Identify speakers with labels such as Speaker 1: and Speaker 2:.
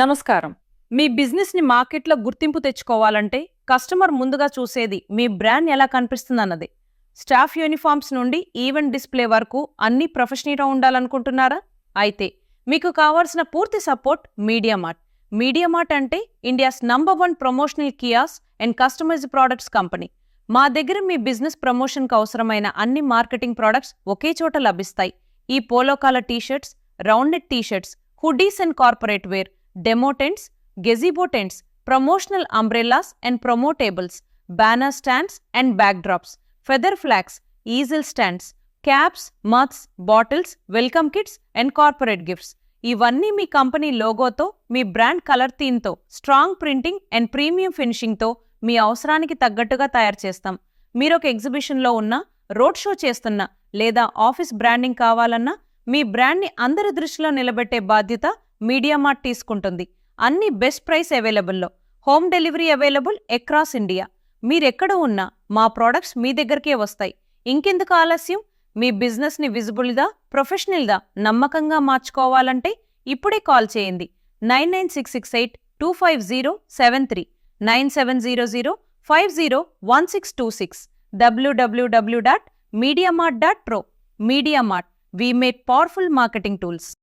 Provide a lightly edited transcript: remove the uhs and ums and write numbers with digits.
Speaker 1: నమస్కారం. మీ బిజినెస్‌ని మార్కెట్‌లో గుర్తింపు తెచ్చుకోవాలంటే కస్టమర్ ముందుగా చూసేది మీ బ్రాండ్ ఎలా కనిపిస్తుందన్నదే. స్టాఫ్ యూనిఫార్మ్స్ నుండి ఈవెంట్ డిస్‌ప్లే వరకు అన్నీ ప్రొఫెషనల్‌గా ఉండాలనుకుంటున్నారా? అయితే మీకు కావాల్సిన పూర్తి సపోర్ట్ మీడియామార్ట్. మీడియామార్ట్ అంటే India's number 1 promotional kiosk and customised products company. మా దగ్గర మీ బిజినెస్ ప్రమోషన్‌కి అవసరమైన అన్ని మార్కెటింగ్ ప్రొడక్ట్స్ ఒకే చోట లభిస్తాయి. ఈ polo collar T-shirts, round neck T-shirts, hoodies and corporate wear, demo tents, gazebo tents, promotional umbrellas and promotables, banner stands and backdrops, feather flags, easel stands, caps, mugs, bottles, welcome kits and corporate gifts. ఇవన్నీ మీ company లోగోతో, మీ brand colour థీమ్తో, strong printing and premium ఫినిషింగ్తో మీ అవసరానికి తగ్గట్టుగా తయారు చేస్తాం. మీరొక ఎగ్జిబిషన్లో ఉన్నా, రోడ్ షో చేస్తున్నా లేదా ఆఫీస్ బ్రాండింగ్ కావాలన్నా మీ బ్రాండ్ని అందరి దృష్టిలో నిలబెట్టే బాధ్యత మీడియామార్ట్ తీసుకుంటుంది. అన్ని బెస్ట్ ప్రైస్ అవైలబుల్లో. Home delivery available across India. మీరెక్కడ ఉన్నా మా ప్రోడక్ట్స్ మీ దగ్గరికే వస్తాయి. ఇంకెందుకు ఆలస్యం? మీ బిజినెస్ని విజిబుల్గా, ప్రొఫెషనల్గా, నమ్మకంగా మార్చుకోవాలంటే ఇప్పుడే కాల్ చేయండి. 9966825073, 9700501626, www.mediamart.pro. మీడియామార్ట్. We made powerful marketing tools.